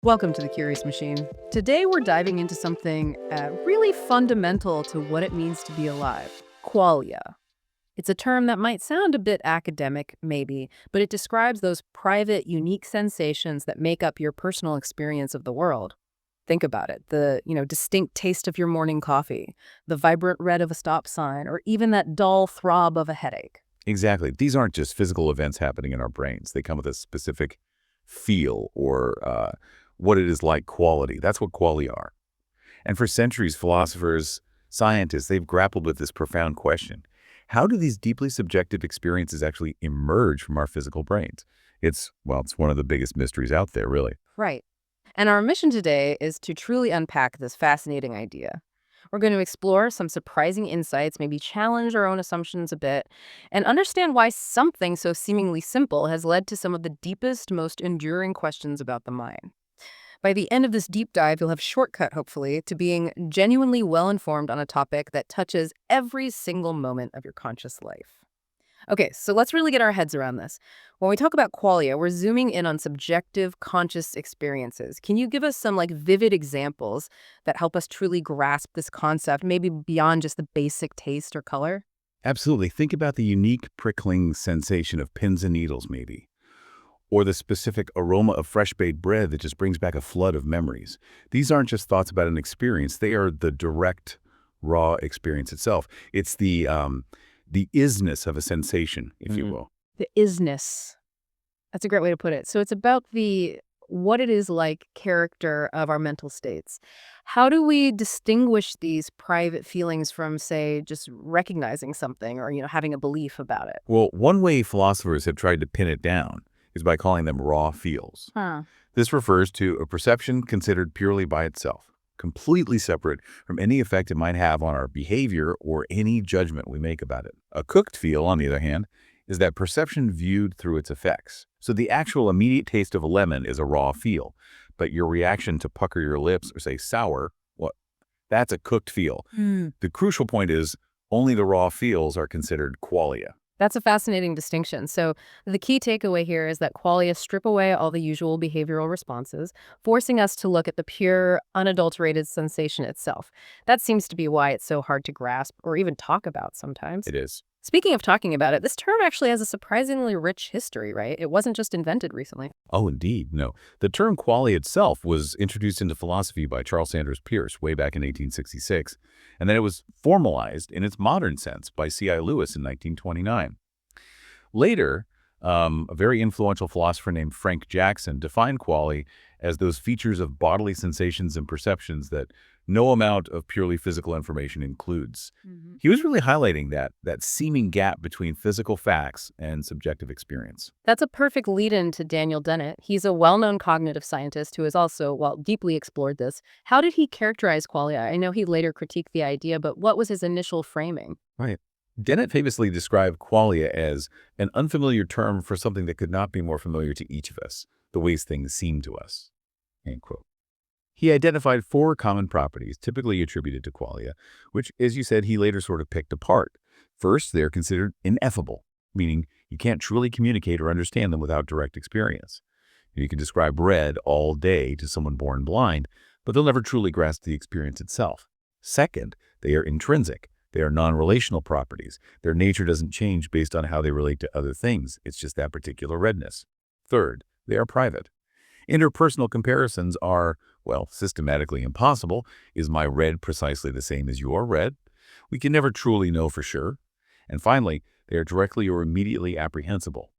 Welcome to the Curious Machine. Today we're diving into something really fundamental to what it means to be alive, qualia. It's a term that might sound a bit academic, maybe, but it describes those private, unique sensations that make up your personal experience of the world. Think about it, the distinct taste of your morning coffee, the vibrant red of a stop sign, or even that dull throb of a headache. Exactly. These aren't just physical events happening in our brains. They come with a specific feel or what it is like quality. That's what qualia are. And for centuries, philosophers, scientists, they've grappled with this profound question. How do these deeply subjective experiences actually emerge from our physical brains? It's one of the biggest mysteries out there, really. Right. And our mission today is to truly unpack this fascinating idea. We're going to explore some surprising insights, maybe challenge our own assumptions a bit, and understand why something so seemingly simple has led to some of the deepest, most enduring questions about the mind. By the end of this deep dive, you'll have shortcut, hopefully, to being genuinely well-informed on a topic that touches every single moment of your conscious life. Okay, so let's really get our heads around this. When we talk about qualia, we're zooming in on subjective, conscious experiences. Can you give us some vivid examples that help us truly grasp this concept, maybe beyond just the basic taste or color? Absolutely. Think about the unique prickling sensation of pins and needles, maybe, or the specific aroma of fresh baked bread that just brings back a flood of memories. These aren't just thoughts about an experience. They are the direct, raw experience itself. It's the isness of a sensation, if you will. The isness. That's a great way to put it. So it's about the what it is like character of our mental states. How do we distinguish these private feelings from, say, just recognizing something or having a belief about it? Well, one way philosophers have tried to pin it down is by calling them raw feels. Huh. This refers to a perception considered purely by itself, completely separate from any effect it might have on our behavior or any judgment we make about it. A cooked feel, on the other hand, is that perception viewed through its effects. So the actual immediate taste of a lemon is a raw feel, but your reaction to pucker your lips or say sour, well, that's a cooked feel. The crucial point is only the raw feels are considered qualia. That's a fascinating distinction. So the key takeaway here is that qualia strip away all the usual behavioral responses, forcing us to look at the pure, unadulterated sensation itself. That seems to be why it's so hard to grasp or even talk about sometimes. It is. Speaking of talking about it, this term actually has a surprisingly rich history, right? It wasn't just invented recently. Oh, indeed. No. The term qualia itself was introduced into philosophy by Charles Sanders Peirce way back in 1866, and then it was formalized in its modern sense by C.I. Lewis in 1929. Later, a very influential philosopher named Frank Jackson defined qualia as those features of bodily sensations and perceptions that no amount of purely physical information includes. He was really highlighting that seeming gap between physical facts and subjective experience. That's a perfect lead-in to Daniel Dennett. He's a well-known cognitive scientist who has also, well, deeply explored this. How did he characterize qualia? I know he later critiqued the idea, but what was his initial framing? Right. Dennett famously described qualia as an unfamiliar term for something that could not be more familiar to each of us, the ways things seem to us. End quote. He identified four common properties typically attributed to qualia, which, as you said, he later sort of picked apart. First, they're considered ineffable, meaning you can't truly communicate or understand them without direct experience. You can describe red all day to someone born blind, but they'll never truly grasp the experience itself. Second, they are intrinsic. They are non-relational properties. Their nature doesn't change based on how they relate to other things. It's just that particular redness. Third, they are private. Interpersonal comparisons are, well, systematically impossible. Is my red precisely the same as your red? We can never truly know for sure. And finally, they are directly or immediately apprehensible.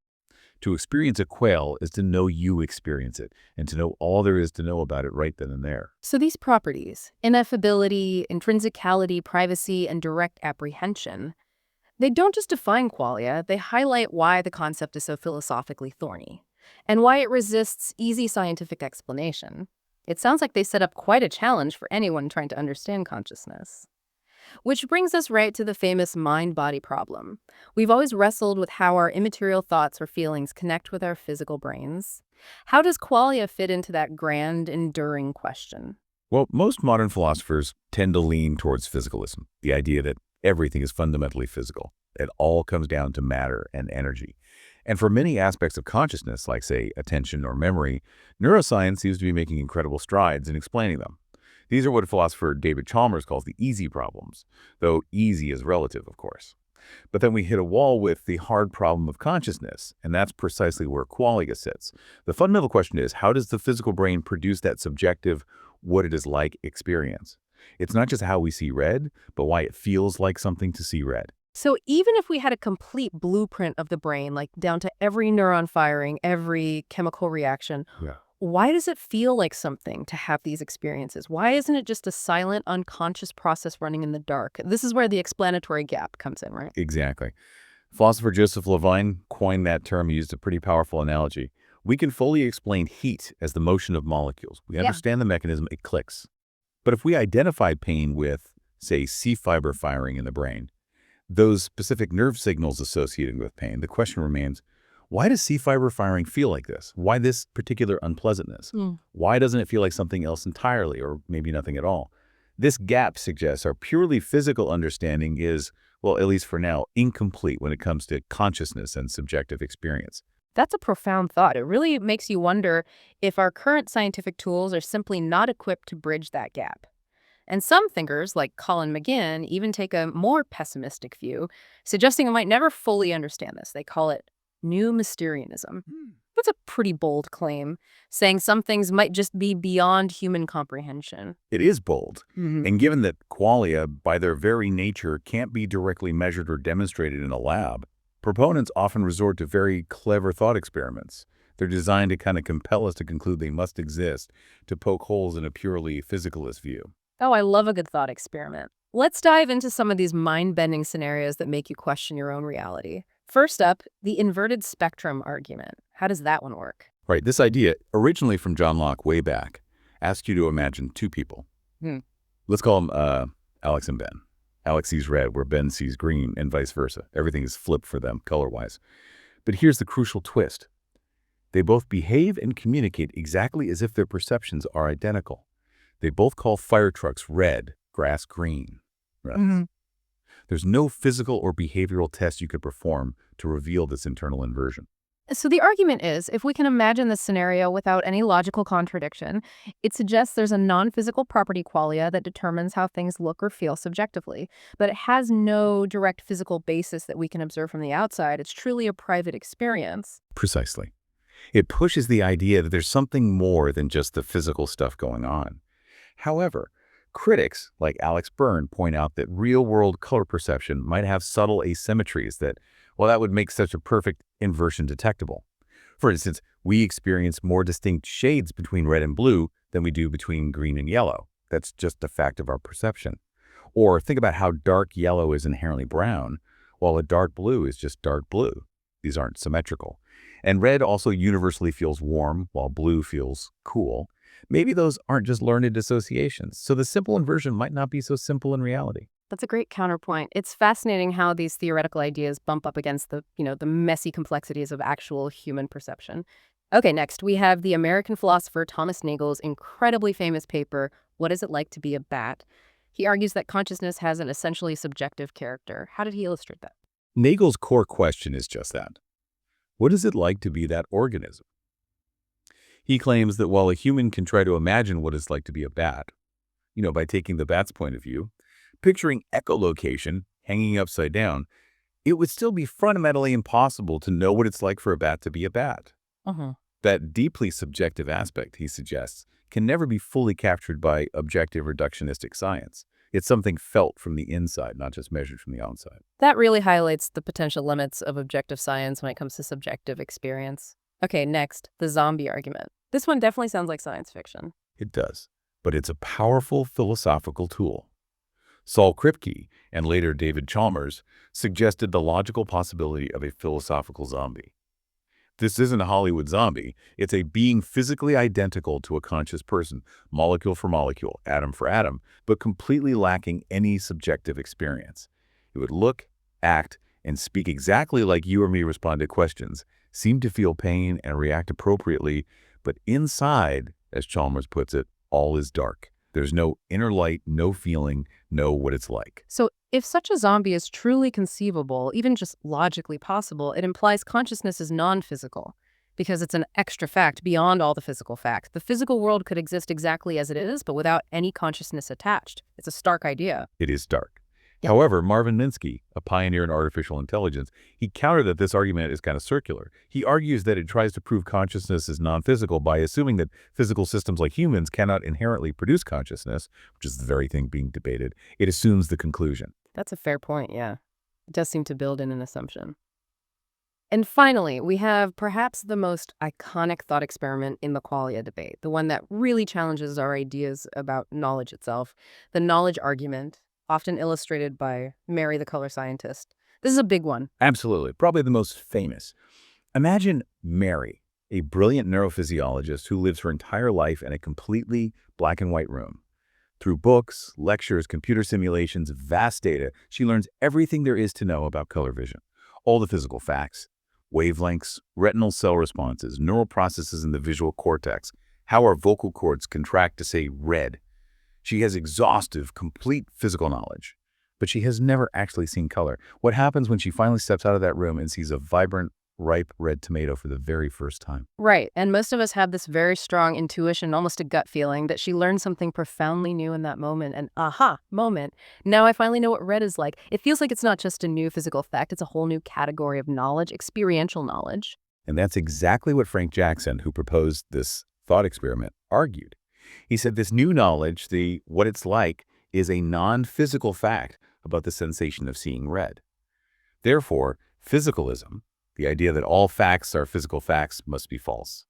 To experience a quail is to know you experience it and to know all there is to know about it right then and there. So these properties, ineffability, intrinsicality, privacy, and direct apprehension, they don't just define qualia, they highlight why the concept is so philosophically thorny and why it resists easy scientific explanation. It sounds like they set up quite a challenge for anyone trying to understand consciousness. Which brings us right to the famous mind-body problem. We've always wrestled with how our immaterial thoughts or feelings connect with our physical brains. How does qualia fit into that grand, enduring question? Well, most modern philosophers tend to lean towards physicalism, the idea that everything is fundamentally physical. It all comes down to matter and energy. And for many aspects of consciousness, like, say, attention or memory, neuroscience seems to be making incredible strides in explaining them. These are what philosopher David Chalmers calls the easy problems, though easy is relative, of course. But then we hit a wall with the hard problem of consciousness, and that's precisely where qualia sits. The fundamental question is, how does the physical brain produce that subjective, what it is like experience? It's not just how we see red, but why it feels like something to see red. So even if we had a complete blueprint of the brain, like down to every neuron firing, every chemical reaction, Yeah. why does it feel like something to have these experiences? Why isn't it just a silent, unconscious process running in the dark? This is where the explanatory gap comes in, right? Exactly. Philosopher Joseph Levine coined that term. He used a pretty powerful analogy. We can fully explain heat as the motion of molecules. We Yeah. understand the mechanism, it clicks. But if we identify pain with, say, C fiber firing in the brain, those specific nerve signals associated with pain, the question remains, why does C fiber firing feel like this? Why this particular unpleasantness? Mm. Why doesn't it feel like something else entirely, or maybe nothing at all? This gap suggests our purely physical understanding is, well, at least for now, incomplete when it comes to consciousness and subjective experience. That's a profound thought. It really makes you wonder if our current scientific tools are simply not equipped to bridge that gap. And some thinkers, like Colin McGinn, even take a more pessimistic view, suggesting we might never fully understand this. They call it new Mysterianism. That's a pretty bold claim, saying some things might just be beyond human comprehension. It is bold. Hmm. And given that qualia, by their very nature, can't be directly measured or demonstrated in a lab, proponents often resort to very clever thought experiments. They're designed to kind of compel us to conclude they must exist, to poke holes in a purely physicalist view. Oh, I love a good thought experiment. Let's dive into some of these mind-bending scenarios that make you question your own reality. First up, the inverted spectrum argument. How does that one work? Right, this idea, originally from John Locke way back, asks you to imagine two people. Hmm. Let's call them Alex and Ben. Alex sees red where Ben sees green, and vice versa. Everything is flipped for them color-wise. But here's the crucial twist. They both behave and communicate exactly as if their perceptions are identical. They both call fire trucks red, grass green. Right? Mhm. There's no physical or behavioral test you could perform to reveal this internal inversion. So the argument is, if we can imagine this scenario without any logical contradiction, it suggests there's a non-physical property qualia that determines how things look or feel subjectively, but it has no direct physical basis that we can observe from the outside. It's truly a private experience. Precisely. It pushes the idea that there's something more than just the physical stuff going on. However, critics like Alex Byrne point out that real-world color perception might have subtle asymmetries that, well, that would make such a perfect inversion detectable. For instance, we experience more distinct shades between red and blue than we do between green and yellow. That's just a fact of our perception. Or think about how dark yellow is inherently brown, while a dark blue is just dark blue. These aren't symmetrical. And red also universally feels warm, while blue feels cool. Maybe those aren't just learned associations, so the simple inversion might not be so simple in reality. That's a great counterpoint. It's fascinating how these theoretical ideas bump up against the messy complexities of actual human perception. Okay, next we have the American philosopher Thomas Nagel's incredibly famous paper, What Is It Like to Be a Bat? He argues that consciousness has an essentially subjective character. How did he illustrate that? Nagel's core question is just that. What is it like to be that organism? He claims that while a human can try to imagine what it's like to be a bat, by taking the bat's point of view, picturing echolocation hanging upside down, it would still be fundamentally impossible to know what it's like for a bat to be a bat. Uh-huh. That deeply subjective aspect, he suggests, can never be fully captured by objective reductionistic science. It's something felt from the inside, not just measured from the outside. That really highlights the potential limits of objective science when it comes to subjective experience. Okay, next, the zombie argument. This one definitely sounds like science fiction. It does, but it's a powerful philosophical tool. Saul Kripke, and later David Chalmers, suggested the logical possibility of a philosophical zombie. This isn't a Hollywood zombie. It's a being physically identical to a conscious person, molecule for molecule, atom for atom, but completely lacking any subjective experience. It would look, act, and speak exactly like you or me respond to questions, seem to feel pain and react appropriately, but inside, as Chalmers puts it, all is dark. There's no inner light, no feeling, no what it's like. So, if such a zombie is truly conceivable, even just logically possible, it implies consciousness is non physical because it's an extra fact beyond all the physical facts. The physical world could exist exactly as it is, but without any consciousness attached. It's a stark idea. It is dark. Yeah. However, Marvin Minsky, a pioneer in artificial intelligence, he countered that this argument is kind of circular. He argues that it tries to prove consciousness is non-physical by assuming that physical systems like humans cannot inherently produce consciousness, which is the very thing being debated. It assumes the conclusion. That's a fair point, yeah. It does seem to build in an assumption. And finally, we have perhaps the most iconic thought experiment in the qualia debate, the one that really challenges our ideas about knowledge itself, the knowledge argument, often illustrated by Mary the color scientist. This is a big one. Absolutely. Probably the most famous. Imagine Mary, a brilliant neurophysiologist who lives her entire life in a completely black and white room. Through books, lectures, computer simulations, vast data, she learns everything there is to know about color vision. All the physical facts, wavelengths, retinal cell responses, neural processes in the visual cortex, how our vocal cords contract to say red. She has exhaustive, complete physical knowledge, but she has never actually seen color. What happens when she finally steps out of that room and sees a vibrant, ripe red tomato for the very first time? Right. And most of us have this very strong intuition, almost a gut feeling, that she learned something profoundly new in that moment. An aha moment. Now I finally know what red is like. It feels like it's not just a new physical fact, it's a whole new category of knowledge, experiential knowledge. And that's exactly what Frank Jackson, who proposed this thought experiment, argued. He said this new knowledge, the what it's like, is a non-physical fact about the sensation of seeing red. Therefore, physicalism, the idea that all facts are physical facts, must be false.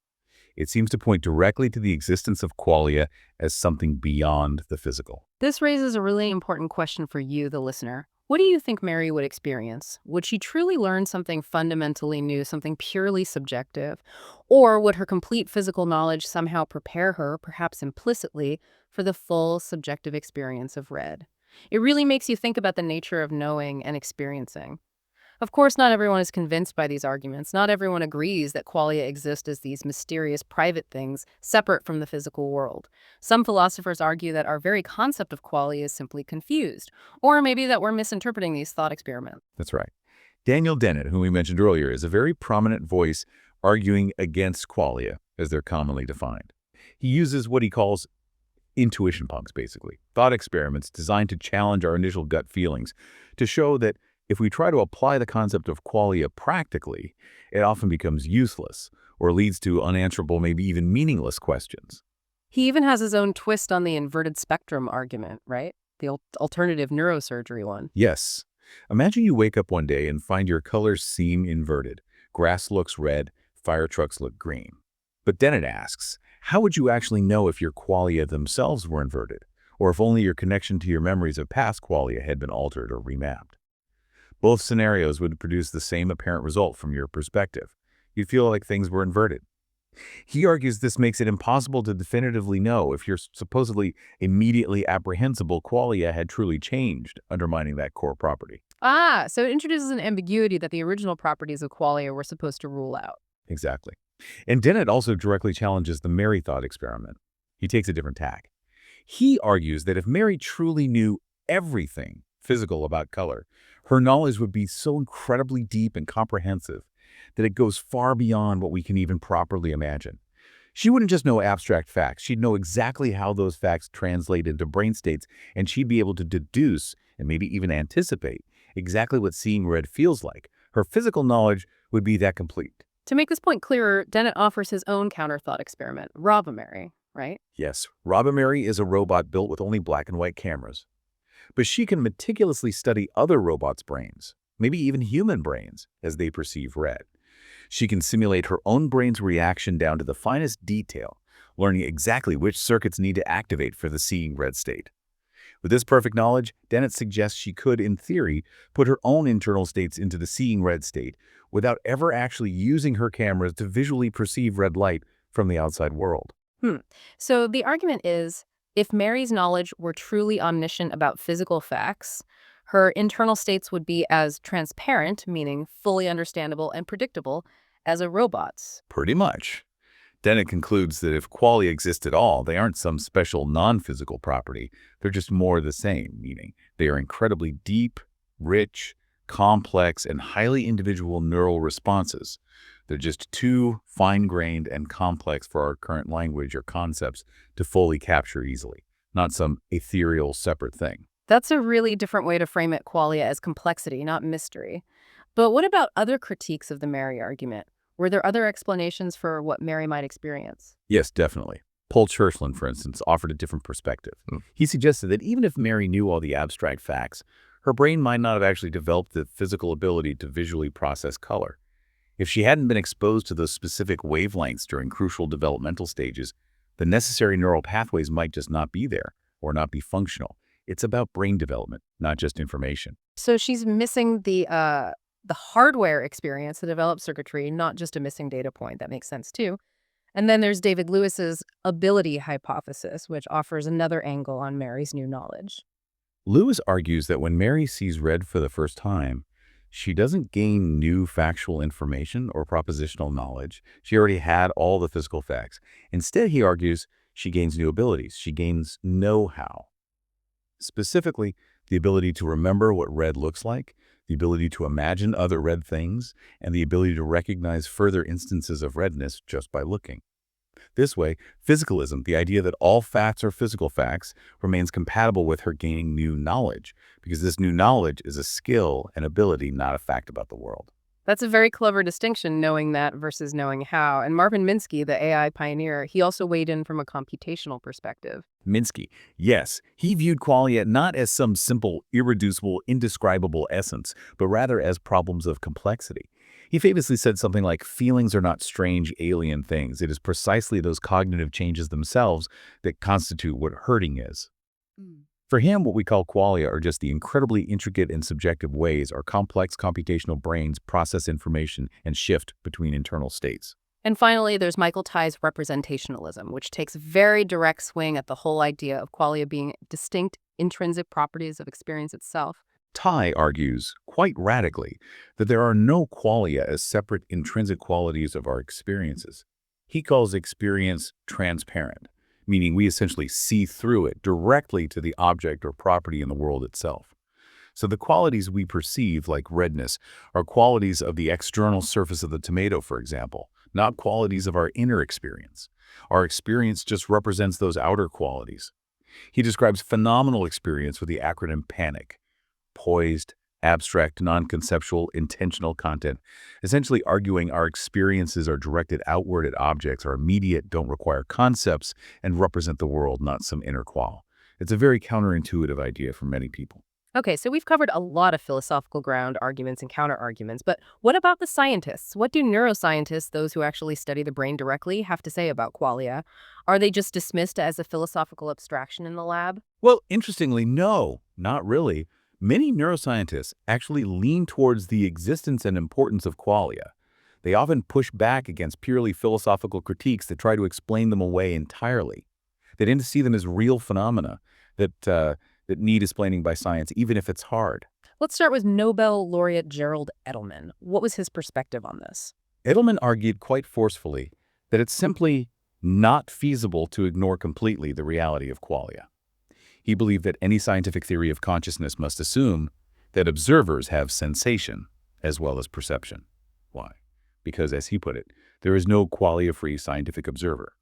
It seems to point directly to the existence of qualia as something beyond the physical. This raises a really important question for you, the listener. What do you think Mary would experience? Would she truly learn something fundamentally new, something purely subjective? Or would her complete physical knowledge somehow prepare her, perhaps implicitly, for the full subjective experience of red? It really makes you think about the nature of knowing and experiencing. Of course, not everyone is convinced by these arguments. Not everyone agrees that qualia exist as these mysterious private things separate from the physical world. Some philosophers argue that our very concept of qualia is simply confused, or maybe that we're misinterpreting these thought experiments. That's right. Daniel Dennett, whom we mentioned earlier, is a very prominent voice arguing against qualia, as they're commonly defined. He uses what he calls intuition punks, basically, thought experiments designed to challenge our initial gut feelings, to show that if we try to apply the concept of qualia practically, it often becomes useless or leads to unanswerable, maybe even meaningless questions. He even has his own twist on the inverted spectrum argument, right? The alternative neurosurgery one. Yes. Imagine you wake up one day and find your colors seem inverted. Grass looks red, fire trucks look green. But Dennett asks, how would you actually know if your qualia themselves were inverted, or if only your connection to your memories of past qualia had been altered or remapped? Both scenarios would produce the same apparent result from your perspective. You'd feel like things were inverted. He argues this makes it impossible to definitively know if your supposedly immediately apprehensible qualia had truly changed, undermining that core property. So it introduces an ambiguity that the original properties of qualia were supposed to rule out. Exactly. And Dennett also directly challenges the Mary thought experiment. He takes a different tack. He argues that if Mary truly knew everything physical about color, her knowledge would be so incredibly deep and comprehensive that it goes far beyond what we can even properly imagine. She wouldn't just know abstract facts. She'd know exactly how those facts translate into brain states, and she'd be able to deduce and maybe even anticipate exactly what seeing red feels like. Her physical knowledge would be that complete. To make this point clearer, Dennett offers his own counter-thought experiment, Robomary, right? Yes, Robomary is a robot built with only black and white cameras. But she can meticulously study other robots' brains, maybe even human brains, as they perceive red. She can simulate her own brain's reaction down to the finest detail, learning exactly which circuits need to activate for the seeing red state. With this perfect knowledge, Dennett suggests she could, in theory, put her own internal states into the seeing red state without ever actually using her cameras to visually perceive red light from the outside world. So the argument is, if Mary's knowledge were truly omniscient about physical facts, her internal states would be as transparent, meaning fully understandable and predictable, as a robot's. Pretty much. Then it concludes that if qualia exist at all, they aren't some special non-physical property. They're just more the same, meaning they are incredibly deep, rich, complex, and highly individual neural responses. They're just too fine-grained and complex for our current language or concepts to fully capture easily, not some ethereal separate thing. That's a really different way to frame it, qualia as complexity, not mystery. But what about other critiques of the Mary argument? Were there other explanations for what Mary might experience? Yes, definitely. Paul Churchland, for instance, offered a different perspective. He suggested that even if Mary knew all the abstract facts, her brain might not have actually developed the physical ability to visually process color. If she hadn't been exposed to those specific wavelengths during crucial developmental stages, the necessary neural pathways might just not be there or not be functional. It's about brain development, not just information. So she's missing the hardware experience, the developed circuitry, not just a missing data point. That makes sense too. And then there's David Lewis's ability hypothesis, which offers another angle on Mary's new knowledge. Lewis argues that when Mary sees red for the first time, she doesn't gain new factual information or propositional knowledge. She already had all the physical facts. Instead, he argues, she gains new abilities. She gains know-how. Specifically, the ability to remember what red looks like, the ability to imagine other red things, and the ability to recognize further instances of redness just by looking. This way, physicalism, the idea that all facts are physical facts, remains compatible with her gaining new knowledge, because this new knowledge is a skill and ability, not a fact about the world. That's a very clever distinction, knowing that versus knowing how. And Marvin Minsky, the AI pioneer, he also weighed in from a computational perspective. Minsky, yes, he viewed qualia not as some simple, irreducible, indescribable essence, but rather as problems of complexity. He famously said something like, feelings are not strange alien things. It is precisely those cognitive changes themselves that constitute what hurting is. For him, what we call qualia are just the incredibly intricate and subjective ways our complex computational brains process information and shift between internal states. And finally, there's Michael Tye's representationalism, which takes very direct swing at the whole idea of qualia being distinct intrinsic properties of experience itself. Tye argues, quite radically, that there are no qualia as separate intrinsic qualities of our experiences. He calls experience transparent, meaning we essentially see through it directly to the object or property in the world itself. So the qualities we perceive, like redness, are qualities of the external surface of the tomato, for example, not qualities of our inner experience. Our experience just represents those outer qualities. He describes phenomenal experience with the acronym PANIC: poised, abstract, non-conceptual, intentional content, essentially arguing our experiences are directed outward at objects, are immediate, don't require concepts, and represent the world, not some inner qual. It's a very counterintuitive idea for many people. Okay, so we've covered a lot of philosophical ground arguments and counter-arguments, but what about the scientists? What do neuroscientists, those who actually study the brain directly, have to say about qualia? Are they just dismissed as a philosophical abstraction in the lab? Well, interestingly, no, not really. Many neuroscientists actually lean towards the existence and importance of qualia. They often push back against purely philosophical critiques that try to explain them away entirely. They tend to see them as real phenomena that need explaining by science, even if it's hard. Let's start with Nobel laureate Gerald Edelman. What was his perspective on this? Edelman argued quite forcefully that it's simply not feasible to ignore completely the reality of qualia. He believed that any scientific theory of consciousness must assume that observers have sensation as well as perception. Why? Because, as he put it, there is no qualia-free scientific observer.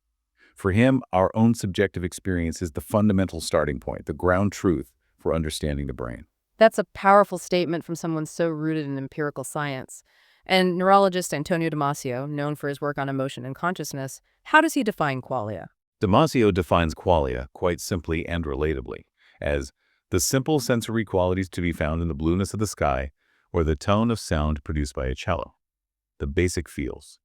For him, our own subjective experience is the fundamental starting point, the ground truth for understanding the brain. That's a powerful statement from someone so rooted in empirical science. And neurologist Antonio Damasio, known for his work on emotion and consciousness, how does he define qualia? Damasio defines qualia quite simply and relatably as the simple sensory qualities to be found in the blueness of the sky or the tone of sound produced by a cello, the basic feels.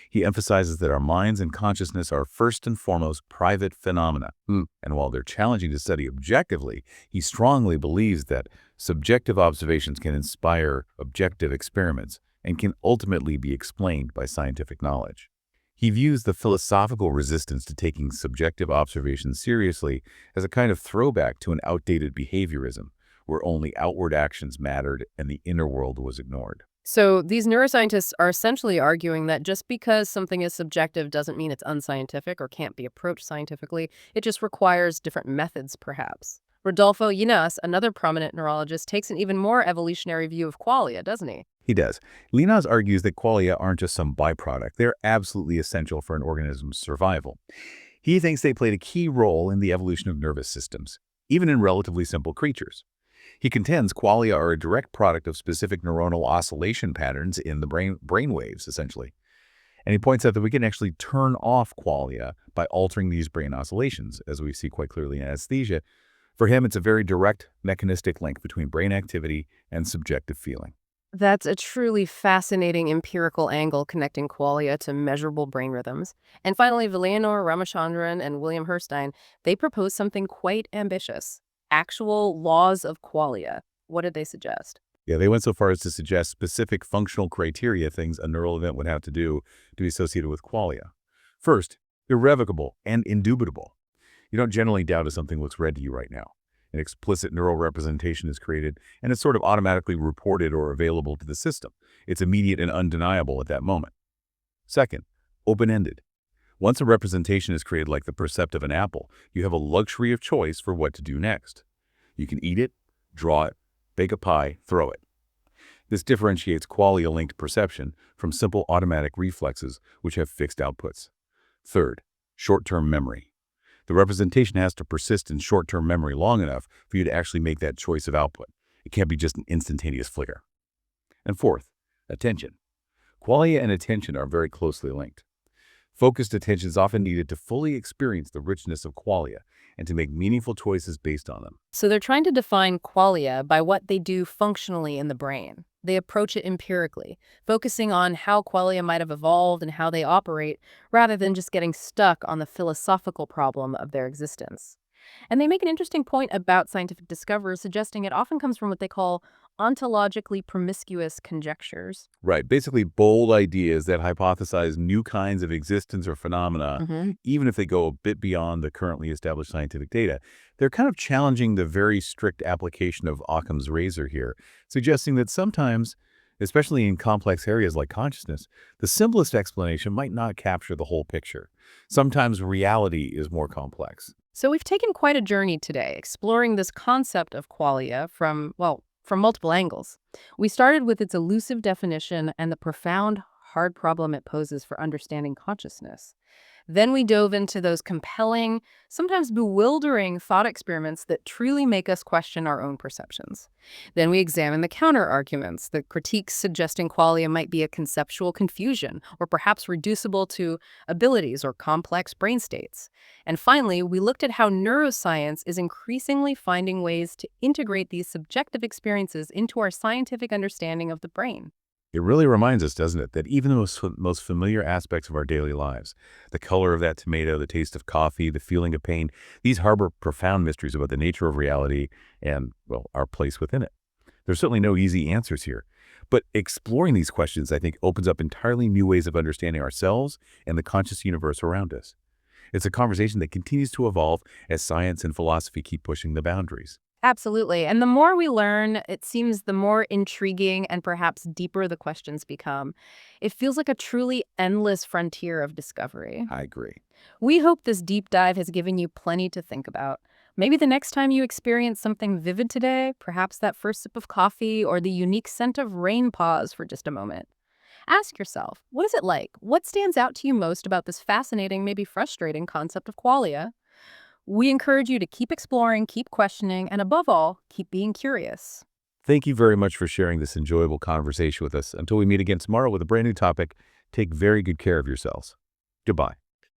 He emphasizes that our minds and consciousness are first and foremost private phenomena. And while they're challenging to study objectively, he strongly believes that subjective observations can inspire objective experiments and can ultimately be explained by scientific knowledge. He views the philosophical resistance to taking subjective observations seriously as a kind of throwback to an outdated behaviorism, where only outward actions mattered and the inner world was ignored. So these neuroscientists are essentially arguing that just because something is subjective doesn't mean it's unscientific or can't be approached scientifically. It just requires different methods, perhaps. Rodolfo Yinas, another prominent neurologist, takes an even more evolutionary view of qualia, doesn't he? He does. Linaz argues that qualia aren't just some byproduct. They're absolutely essential for an organism's survival. He thinks they played a key role in the evolution of nervous systems, even in relatively simple creatures. He contends qualia are a direct product of specific neuronal oscillation patterns in the brain waves, essentially. And he points out that we can actually turn off qualia by altering these brain oscillations, as we see quite clearly in anesthesia. For him, it's a very direct mechanistic link between brain activity and subjective feeling. That's a truly fascinating empirical angle connecting qualia to measurable brain rhythms. And finally, Villayanur Ramachandran and William Herstein, they propose something quite ambitious. Actual laws of qualia. What did they suggest? Yeah, they went so far as to suggest specific functional criteria, things a neural event would have to do to be associated with qualia. First, irrevocable and indubitable. You don't generally doubt if something looks red to you right now. An explicit neural representation is created, and it's sort of automatically reported or available to the system. It's immediate and undeniable at that moment. Second, open-ended. Once a representation is created like the percept of an apple, you have a luxury of choice for what to do next. You can eat it, draw it, bake a pie, throw it. This differentiates qualia-linked perception from simple automatic reflexes which have fixed outputs. Third, short-term memory. The representation has to persist in short-term memory long enough for you to actually make that choice of output. It can't be just an instantaneous flicker. And fourth, attention. Qualia and attention are very closely linked. Focused attention is often needed to fully experience the richness of qualia and to make meaningful choices based on them. So they're trying to define qualia by what they do functionally in the brain. They approach it empirically, focusing on how qualia might have evolved and how they operate, rather than just getting stuck on the philosophical problem of their existence. And they make an interesting point about scientific discovery, suggesting it often comes from what they call ontologically promiscuous conjectures. Right, basically bold ideas that hypothesize new kinds of existence or phenomena, Hmm. even if they go a bit beyond the currently established scientific data. They're kind of challenging the very strict application of Occam's razor here, suggesting that sometimes, especially in complex areas like consciousness, the simplest explanation might not capture the whole picture. Sometimes reality is more complex. So we've taken quite a journey today, exploring this concept of qualia from multiple angles. We started with its elusive definition and the profound, hard problem it poses for understanding consciousness. Then we dove into those compelling, sometimes bewildering thought experiments that truly make us question our own perceptions. Then we examined the counter-arguments, the critiques suggesting qualia might be a conceptual confusion or perhaps reducible to abilities or complex brain states. And finally, we looked at how neuroscience is increasingly finding ways to integrate these subjective experiences into our scientific understanding of the brain. It really reminds us, doesn't it, that even the most familiar aspects of our daily lives, the color of that tomato, the taste of coffee, the feeling of pain, these harbor profound mysteries about the nature of reality and, well, our place within it. There's certainly no easy answers here. But exploring these questions, I think, opens up entirely new ways of understanding ourselves and the conscious universe around us. It's a conversation that continues to evolve as science and philosophy keep pushing the boundaries. Absolutely. And the more we learn, it seems the more intriguing and perhaps deeper the questions become. It feels like a truly endless frontier of discovery. I agree. We hope this deep dive has given you plenty to think about. Maybe the next time you experience something vivid today, perhaps that first sip of coffee or the unique scent of rain, pause for just a moment. Ask yourself, what is it like? What stands out to you most about this fascinating, maybe frustrating concept of qualia? We encourage you to keep exploring, keep questioning, and above all, keep being curious. Thank you very much for sharing this enjoyable conversation with us. Until we meet again tomorrow with a brand new topic, take very good care of yourselves. Goodbye.